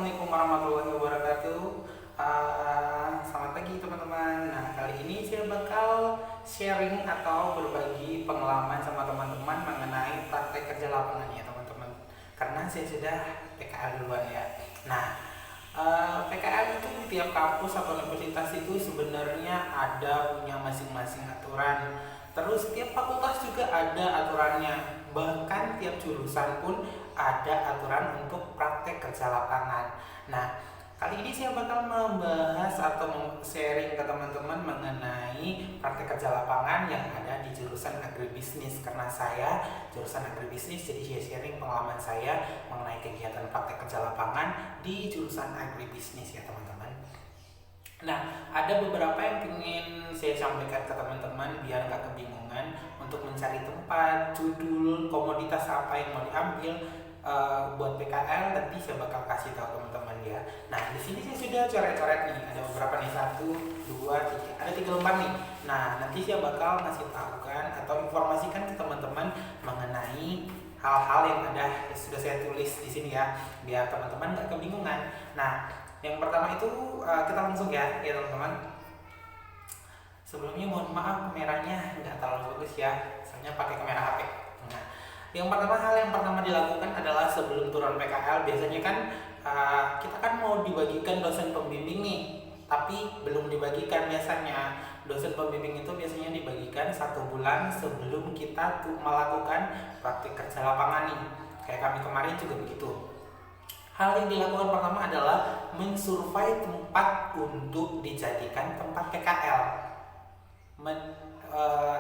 Assalamualaikum warahmatullahi wabarakatuh. Selamat pagi teman-teman. Nah, kali ini saya bakal sharing atau berbagi pengalaman sama teman-teman mengenai praktek kerja lapangan ya teman-teman. Karena saya sudah PKL duluan ya. Nah, PKL itu di tiap kampus atau universitas itu sebenarnya ada punya masing-masing aturan. Terus tiap fakultas juga ada aturannya. Bahkan tiap jurusan pun ada aturan untuk praktek kerja lapangan. Nah, kali ini saya bakal membahas atau sharing ke teman-teman mengenai praktek kerja lapangan yang ada di jurusan agribisnis. Karena saya jurusan agribisnis, jadi saya sharing pengalaman saya mengenai kegiatan praktek kerja lapangan di jurusan agribisnis ya teman-teman. Nah, ada beberapa yang ingin saya sampaikan ke teman-teman biar nggak kebingungan untuk mencari tempat, judul, komoditas apa yang mau diambil buat PKL. Nanti saya bakal kasih tahu teman-teman ya. Nah, di sini saya sudah coret-coret nih, ada beberapa nih, 1, 2, 3, ada 3 lembar nih. Nah, nanti saya bakal ngasih tahu kan atau informasikan ke teman-teman mengenai hal-hal yang ada sudah saya tulis di sini ya, biar teman-teman nggak kebingungan. Nah, yang pertama itu kita langsung ya teman-teman. Sebelumnya mohon maaf kameranya nggak terlalu bagus ya, soalnya pakai kamera HP. Nah, yang pertama dilakukan adalah sebelum turun PKL biasanya kan kita kan mau dibagikan dosen pembimbing nih, tapi belum dibagikan. Biasanya dosen pembimbing itu biasanya dibagikan 1 bulan sebelum kita melakukan praktik kerja lapangan nih. Kayak kami kemarin juga begitu. Hal yang dilakukan pertama adalah mensurvei tempat untuk dijadikan tempat PKL.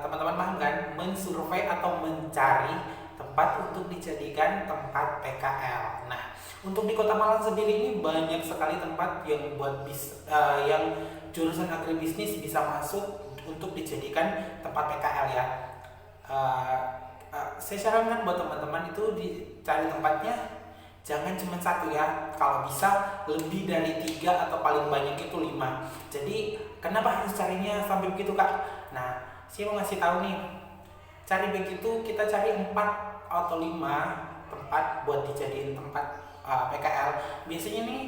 Teman-teman paham kan? Mensurvei atau mencari tempat untuk dijadikan tempat PKL. Nah, untuk di Kota Malang sendiri ini banyak sekali tempat yang yang jurusan agribisnis bisa masuk untuk dijadikan tempat PKL ya. Saya sarankan buat teman-teman itu dicari tempatnya jangan cuma 1 ya, kalau bisa lebih dari 3 atau paling banyak itu 5. Jadi kenapa harus carinya sampai begitu kak? Nah, saya mau ngasih tahu nih, cari begitu kita cari 4 atau 5 tempat buat dijadiin tempat PKL. Biasanya nih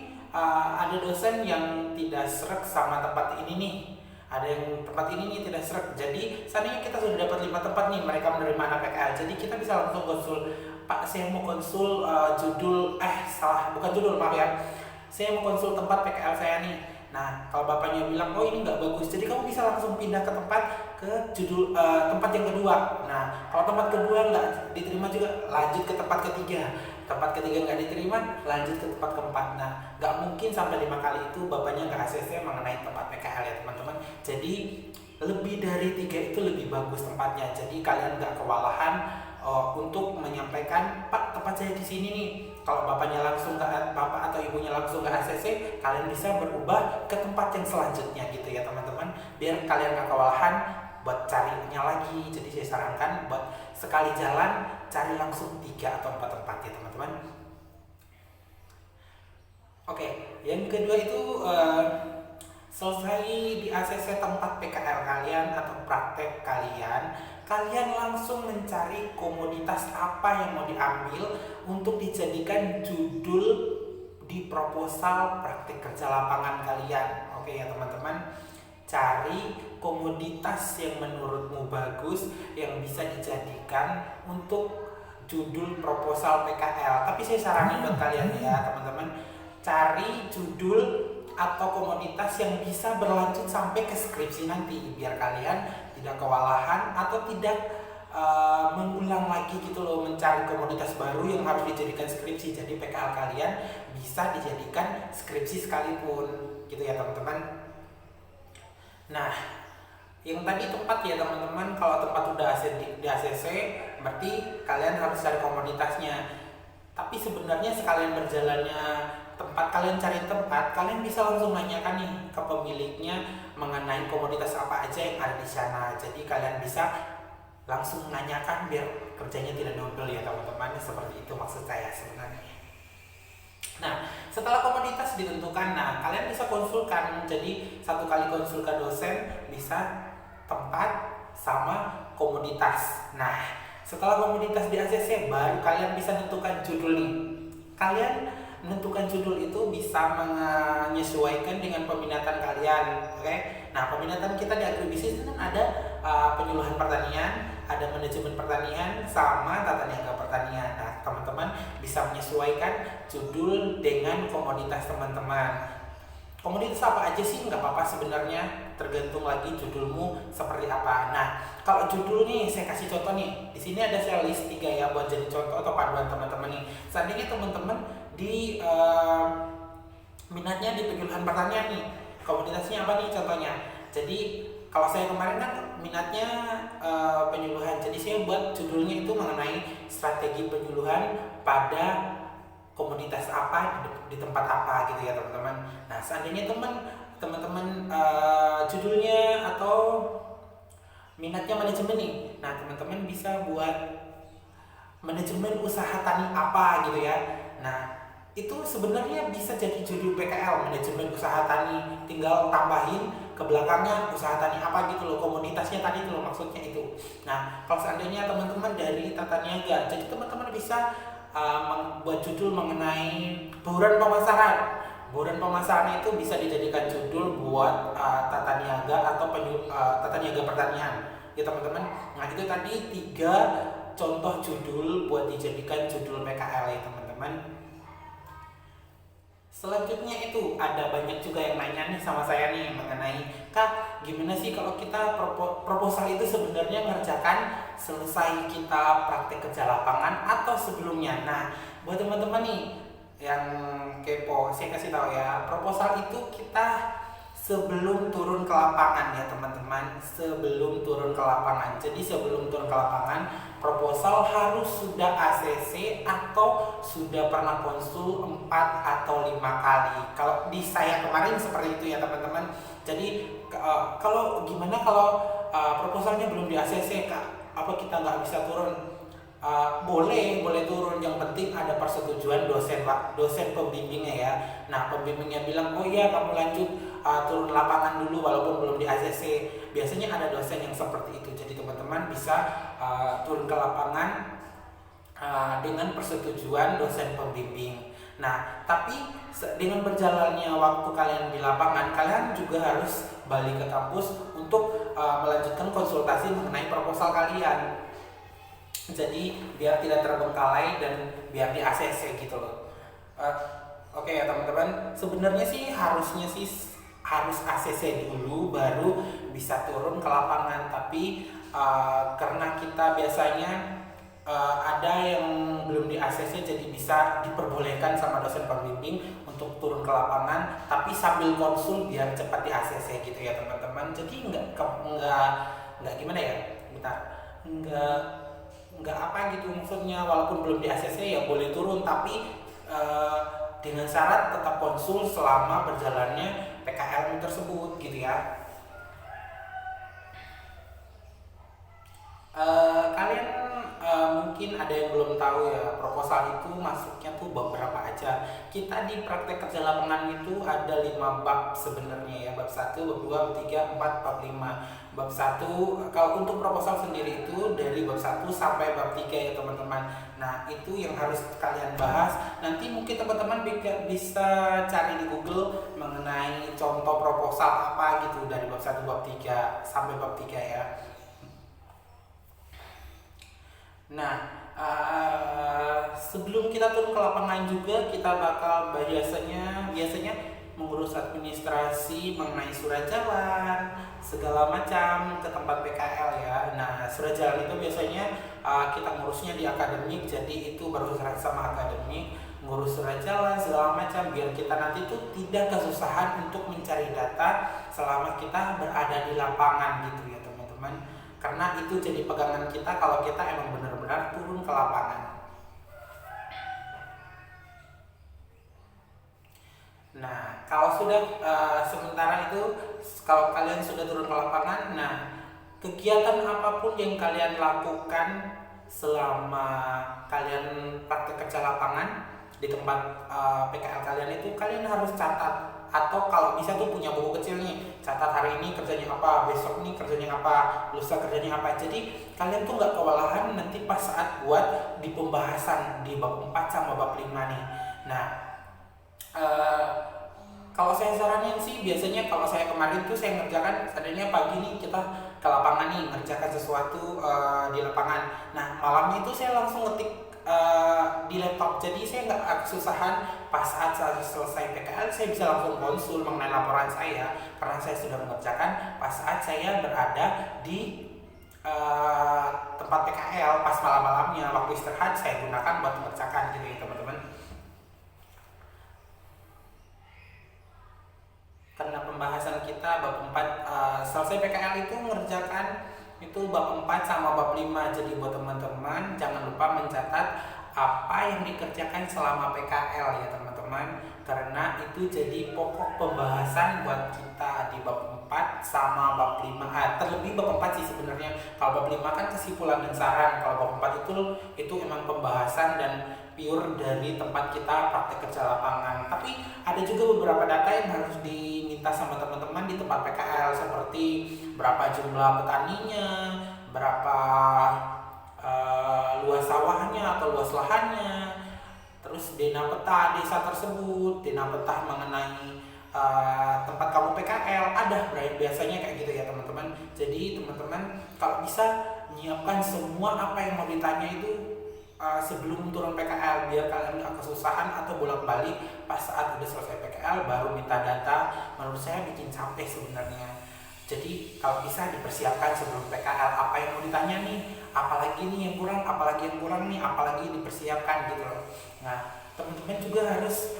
ada dosen yang tidak srek sama tempat ini nih, ada yang tempat ini nih tidak srek. Jadi seandainya kita sudah dapat 5 tempat nih, mereka menerima anak PKL, jadi kita bisa langsung konsul, Pak saya mau konsul bukan judul, maaf ya, saya mau konsul tempat PKL saya nih. Nah, kalau bapaknya bilang oh ini nggak bagus, jadi kamu bisa langsung pindah ke tempat tempat yang kedua. Nah, kalau tempat kedua nggak diterima juga, lanjut ke tempat ketiga. Tempat ketiga nggak diterima, lanjut ke tempat keempat. Nah, nggak mungkin sampai 5 kali itu bapaknya nggak ACC mengenai tempat PKL ya teman-teman. Jadi lebih dari 3 itu lebih bagus tempatnya. Jadi kalian nggak kewalahan untuk menyampaikan, Pak tempat saya di sini nih. Kalau bapaknya langsung bapak atau ibunya langsung ke ACC, kalian bisa berubah ke tempat yang selanjutnya gitu ya teman-teman. Biar kalian nggak kewalahan buat carinya lagi. Jadi saya sarankan buat sekali jalan cari langsung 3 atau 4 tempat ya teman-teman. Oke, yang kedua itu selesai di ACC tempat PKL kalian atau praktek kalian langsung mencari komoditas apa yang mau diambil untuk dijadikan judul di proposal praktek kerja lapangan kalian. Oke ya teman-teman, cari komoditas yang menurutmu bagus yang bisa dijadikan untuk judul proposal PKL. Tapi saya saranin buat kalian ya teman-teman, cari judul atau komoditas yang bisa berlanjut sampai ke skripsi nanti, biar kalian tidak kewalahan atau tidak mengulang lagi gitu loh, mencari komoditas baru yang harus dijadikan skripsi. Jadi PKL kalian bisa dijadikan skripsi sekalipun gitu ya teman-teman. Nah, yang tadi tempat ya teman-teman, kalau tempat udah di ACC berarti kalian harus cari komoditasnya. Tapi sebenarnya sekalian berjalannya tempat, kalian cari tempat, kalian bisa langsung nanyakan nih ke pemiliknya mengenai komoditas apa aja yang ada di sana. Jadi kalian bisa langsung nanyakan biar kerjanya tidak double ya teman-teman. Seperti itu maksud saya sebenarnya. Nah, setelah komoditas ditentukan, nah kalian bisa konsulkan. Jadi 1 kali konsul ke dosen bisa tempat sama komoditas. Nah, setelah komoditas di ACC baru kalian bisa tentukan judul nih. Kalian menentukan judul itu bisa menyesuaikan dengan peminatan kalian. Oke. Nah, peminatan kita di agribisnis kan ada penyuluhan pertanian, ada manajemen pertanian, sama tata niaga pertanian. Nah, teman-teman bisa menyesuaikan judul dengan komoditas teman-teman. Komoditas apa aja sih, nggak apa-apa sebenarnya, tergantung lagi judulmu seperti apa. Nah, kalau judul nih saya kasih contoh nih. Di sini ada saya list 3 ya buat jadi contoh atau panduan teman-teman nih. Seandainya teman-teman di minatnya di penyuluhan pertanian nih, komoditasnya apa nih contohnya. Jadi kalau saya kemarin kan minatnya penyuluhan, jadi saya buat judulnya itu mengenai strategi penyuluhan pada komoditas apa di tempat apa gitu ya teman-teman. Nah, seandainya teman-teman judulnya atau minatnya manajemen nih, nah teman-teman bisa buat manajemen usaha tani apa gitu ya. Nah, itu sebenarnya bisa jadi judul PKL, manajemen usaha tani, tinggal tambahin ke belakangnya usaha tani apa gitu loh, komoditasnya tadi itu loh maksudnya itu. Nah, kalau seandainya teman-teman dari tata niaga, jadi teman-teman bisa membuat judul mengenai buruan pemasaran. Buruan pemasaran itu bisa dijadikan judul buat tata niaga atau tata niaga pertanian ya teman-teman. Nah, itu tadi 3 contoh judul buat dijadikan judul PKL ya teman-teman. Selanjutnya itu ada banyak juga yang nanya nih sama saya nih mengenai, Kak, gimana sih kalau kita proposal itu sebenarnya ngerjakan selesai kita praktek kerja lapangan atau sebelumnya. Nah, buat teman-teman nih yang kepo, saya kasih tahu ya, proposal itu kita sebelum turun ke lapangan ya teman-teman, sebelum turun ke lapangan. Jadi sebelum turun ke lapangan, proposal harus sudah ACC atau sudah pernah konsul 4 atau 5 kali. Kalau di saya kemarin seperti itu ya teman-teman. Jadi kalau gimana kalau proposalnya belum di ACC, Kak? Apa kita nggak bisa turun? Boleh turun, yang penting ada persetujuan dosen pembimbingnya ya. Nah, pembimbingnya bilang, oh iya kamu lanjut turun lapangan dulu walaupun belum di ACC. Biasanya ada dosen yang seperti itu. Jadi teman-teman bisa turun ke lapangan dengan persetujuan dosen pembimbing. Nah, tapi dengan berjalannya waktu kalian di lapangan, kalian juga harus balik ke kampus untuk melanjutkan konsultasi mengenai proposal kalian. Jadi biar tidak terbengkalai dan biar di ACC gitu loh. Oke ya teman-teman, sebenarnya sih harusnya sih harus ACC dulu baru bisa turun ke lapangan. Tapi karena kita biasanya ada yang belum di ACC, jadi bisa diperbolehkan sama dosen pembimbing untuk turun ke lapangan, tapi sambil konsul biar cepat di ACC gitu ya teman-teman. Jadi nggak gimana ya, nggak apa gitu maksudnya, walaupun belum di ACC ya boleh turun, tapi dengan syarat tetap konsul selama berjalannya PKL tersebut gitu ya. Kalian mungkin ada yang belum tahu ya, proposal itu masuknya tuh beberapa aja. Kita di praktek kerja lapangan itu ada 5 bab sebenarnya ya, bab 1, bab 2, bab 3, 4, bab 5. Bab 1 kalau untuk proposal sendiri itu dari bab 1 sampai bab 3 ya teman-teman. Nah, itu yang harus kalian bahas. Nanti mungkin teman-teman bisa cari di Google mengenai contoh proposal apa gitu dari bab 1, bab 3 sampai bab 3 ya. Nah, sebelum kita turun ke lapangan juga kita bakal biasanya mengurus administrasi mengenai surat jalan segala macam ke tempat PKL ya. Nah, surat jalan itu biasanya kita ngurusnya di akademik, jadi itu berurusan sama akademik, ngurus surat jalan segala macam biar kita nanti tuh tidak kesusahan untuk mencari data selama kita berada di lapangan gitu ya teman-teman. Karena itu jadi pegangan kita kalau kita emang benar-benar turun ke lapangan. Nah, kalau sudah sementara itu, kalau kalian sudah turun ke lapangan, nah kegiatan apapun yang kalian lakukan selama kalian praktek kerja lapangan di tempat PKL kalian itu, kalian harus catat. Atau kalau bisa tuh punya buku kecil nih, catat hari ini kerjanya apa, besok nih kerjanya apa, lusa kerjanya apa. Jadi kalian tuh nggak kewalahan nanti pas saat buat di pembahasan di bab 4 sama bab 5 nih. Nah, Eh, Kalau saya saranin sih biasanya kalau saya kemarin tuh saya ngerjakan seandainya pagi nih kita ke lapangan nih ngerjakan sesuatu di lapangan. Nah malamnya itu saya langsung ngetik di laptop, jadi saya nggak kesusahan pas saat saya selesai PKL saya bisa langsung konsul mengenai laporan saya karena saya sudah mengerjakan pas saat saya berada di tempat PKL pas malam-malamnya waktu istirahat saya gunakan buat mengerjakan gitu ya teman-teman. Karena pembahasan kita bab 4 selesai PKL itu mengerjakan itu bab 4 sama bab 5. Jadi buat teman-teman jangan lupa mencatat apa yang dikerjakan selama PKL ya teman-teman, karena itu jadi pokok pembahasan buat kita di bab 4 sama bab 5. Terlebih bab 4 sih sebenarnya. Kalau bab 5 kan kesimpulan dan saran. Kalau bab 4 itu emang pembahasan dan pure dari tempat kita praktek kerja lapangan. Tapi ada juga beberapa data yang harus diminta sama teman-teman di tempat PKL seperti berapa jumlah petaninya, berapa luas sawahnya atau luas lahannya, terus dena peta desa tersebut, dena peta mengenai tempat kamu PKL ada biasanya kayak gitu ya teman-teman. Jadi teman-teman kalau bisa nyiapkan semua apa yang mau ditanya itu sebelum turun PKL biar kalian nggak kesusahan atau bolak-balik pas saat udah selesai PKL baru minta data. Menurut saya bikin capek sebenarnya. Jadi kalau bisa dipersiapkan sebelum PKL apa yang mau ditanya nih, apalagi nih yang kurang, apalagi yang kurang nih, apalagi dipersiapkan gitu loh. Nah teman-teman juga harus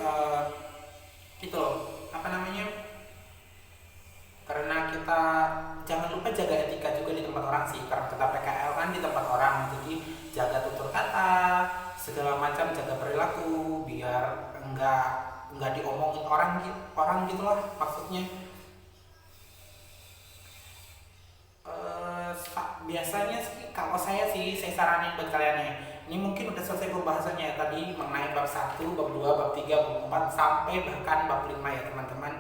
gitu loh, apa namanya, karena kita jangan lupa jaga etika juga di tempat orang sih, karena kita PKL kan di tempat orang, jadi jaga tutur kata segala macam, jaga perilaku biar enggak diomongin orang gitulah maksudnya. Biasanya sih kalau saya saranin buat kalian nih, ini mungkin udah selesai pembahasannya tadi mengenai bab 1, bab 2, bab 3, bab 4 sampai bahkan bab 5 ya teman-teman.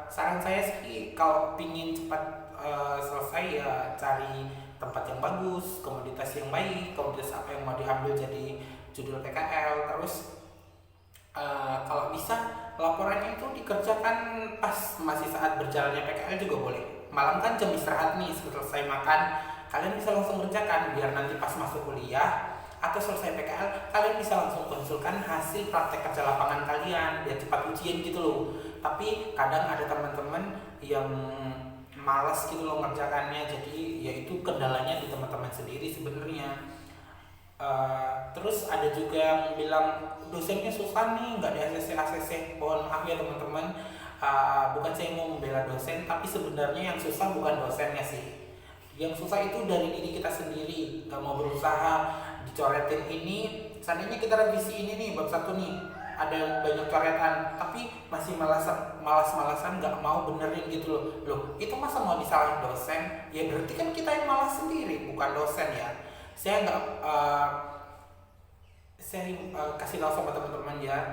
Saran saya sih kalau pingin cepat selesai ya cari tempat yang bagus, komoditas yang baik, komoditas apa yang mau diambil jadi judul PKL. Terus kalau bisa laporannya itu dikerjakan pas masih saat berjalannya PKL juga boleh. Malam kan jam istirahat nih selesai makan, kalian bisa langsung kerjakan biar nanti pas masuk kuliah atau selesai PKL kalian bisa langsung konsulkan hasil praktek kerja lapangan kalian biar cepat ujian gitu loh. Tapi kadang ada teman-teman yang malas gitu loh ngerjakannya, jadi ya itu kendalanya di teman-teman sendiri sebenarnya. Terus ada juga yang bilang dosennya susah nih, nggak di ACC. Mohon maaf ya teman-teman, bukan saya mau membela dosen, tapi sebenarnya yang susah bukan dosennya sih. Yang susah itu dari diri kita sendiri, nggak mau berusaha dicoretin ini. Seandainya kita revisi ini nih bab 1 nih, ada banyak coretan, tapi masih malas-malasan nggak mau benerin gitu loh. Itu masa mau disalahin dosen? Ya berarti kan kita yang malas sendiri, bukan dosen ya. Saya nggak saya kasih tahu sama teman-teman ya,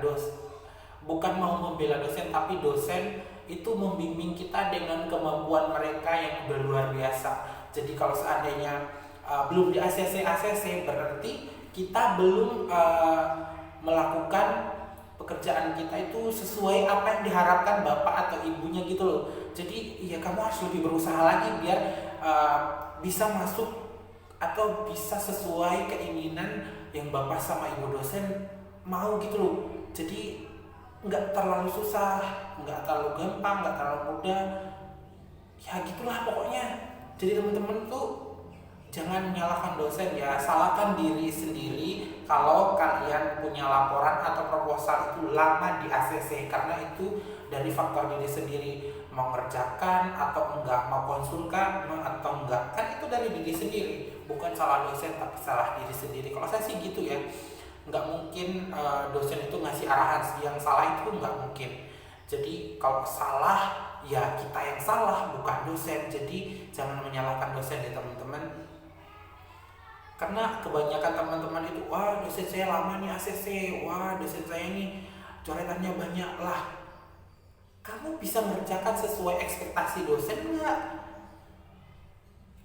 bukan mau membela dosen, tapi dosen itu membimbing kita dengan kemampuan mereka yang udah luar biasa. Jadi kalau seandainya belum di ACC berarti kita belum melakukan pekerjaan kita itu sesuai apa yang diharapkan bapak atau ibunya gitu loh. Jadi ya kamu harus lebih berusaha lagi biar bisa masuk atau bisa sesuai keinginan yang bapak sama ibu dosen mau gitu loh. Jadi nggak terlalu susah, nggak terlalu gampang, nggak terlalu mudah, ya gitulah pokoknya. Jadi teman-teman tuh jangan menyalahkan dosen ya, salahkan diri sendiri kalau kalian punya laporan atau proposal itu lama di ACC, karena itu dari faktor diri sendiri, mau ngerjakan atau enggak, mau konsulkan atau enggak, kan itu dari diri sendiri, bukan salah dosen tapi salah diri sendiri. Kalau saya sih gitu ya, nggak mungkin dosen itu ngasih arahan, yang salah itu nggak mungkin. Jadi kalau salah ya kita yang salah, bukan dosen. Jadi jangan menyalahkan dosen ya teman-teman, karena kebanyakan teman-teman itu wah dosen saya lama nih ACC, wah dosen saya nih coretannya banyak lah. Kamu bisa mengerjakan sesuai ekspektasi dosen nggak?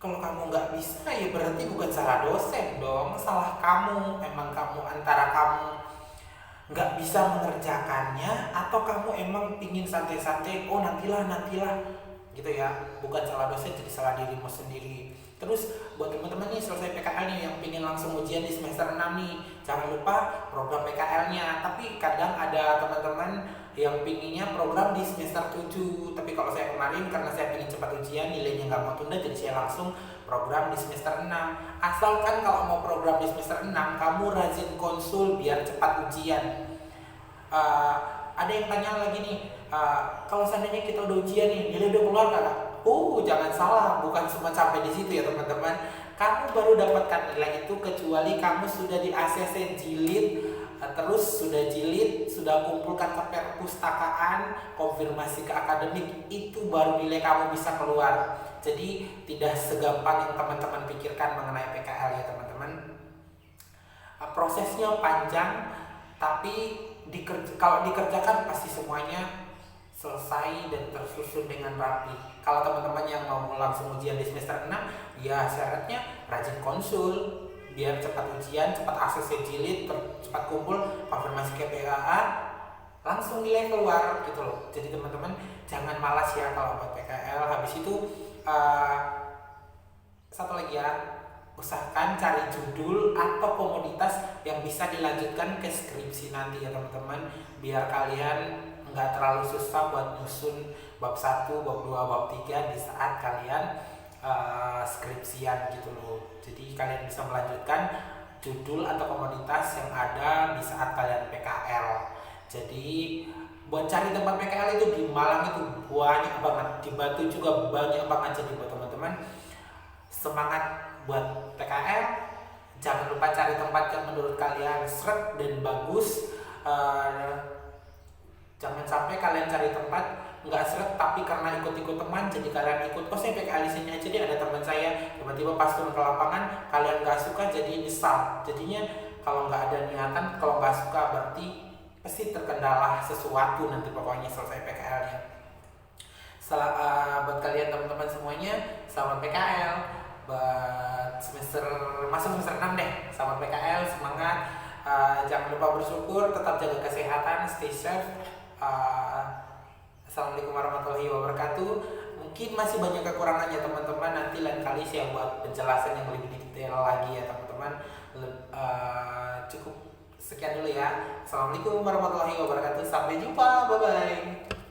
Kalau kamu nggak bisa ya berarti bukan salah dosen dong, salah kamu. Emang kamu antara kamu nggak bisa mengerjakannya, atau kamu emang pingin santai-santai, oh nantilah gitu ya. Bukan salah dosen, jadi salah dirimu sendiri. Terus buat teman-teman nih selesai PKL nih yang pingin langsung ujian di semester 6 nih, jangan lupa program PKL-nya. Tapi kadang ada teman-teman yang pinginnya program di semester 7. Tapi kalau saya kemarin karena saya pingin cepat ujian, nilainya nggak mau tunda, jadi saya langsung program di semester 6. Asalkan kalau mau program di semester 6, kamu rajin konsul biar cepat ujian. Uh, ada yang tanya lagi nih, kalau seandainya kita udah ujian nih, nilai udah keluar kakak? Jangan salah, bukan cuma sampai di situ ya teman-teman. Kamu baru dapatkan nilai itu kecuali kamu sudah di ACC jilid, terus sudah jilid, sudah kumpulkan ke perpustakaan, konfirmasi ke akademik, itu baru nilai kamu bisa keluar. Jadi tidak segampang yang teman-teman pikirkan mengenai PKL ya teman-teman. Prosesnya panjang, tapi kalau dikerjakan pasti semuanya selesai dan tersusun dengan rapi. Kalau teman-teman yang mau langsung ujian di semester 6, ya syaratnya rajin konsul biar cepat ujian, cepat akses jilid, cepat kumpul, konfirmasi ke PKA, langsung nilai keluar gitu loh. Jadi teman-teman jangan malas ya kalau buat PKL. Habis itu satu lagi ya, usahakan cari judul atau komoditas yang bisa dilanjutkan ke skripsi nanti ya teman-teman, biar kalian nggak terlalu susah buat nyusun bab 1, bab 2, bab 3 di saat kalian skripsian gitu loh. Jadi kalian bisa melanjutkan judul atau komoditas yang ada di saat kalian PKL. Jadi buat cari tempat PKL itu di Malang itu banyak banget, di Batu juga banyak banget. Jadi buat teman-teman semangat buat PKL, jangan lupa cari tempat yang menurut kalian seret dan bagus. Jangan sampai kalian cari tempat nggak seret tapi karena ikut-ikut teman jadi kalian ikut, saya PKL di sini aja deh, ada teman saya, tiba-tiba pas turun ke lapangan kalian nggak suka jadi nyesal. Jadinya kalau nggak ada niatan, kalau nggak suka berarti pasti terkendala sesuatu nanti pokoknya selesai PKL-nya. Buat kalian teman-teman semuanya, selamat PKL. Buat masuk semester 6 deh, selamat PKL, semangat. Jangan lupa bersyukur, tetap jaga kesehatan, stay safe. Assalamualaikum warahmatullahi wabarakatuh. Mungkin masih banyak kekurangannya teman-teman, nanti lain kali saya buat penjelasan yang lebih detail lagi ya teman-teman. Cukup sekian dulu ya. Assalamualaikum warahmatullahi wabarakatuh, sampai jumpa, bye bye.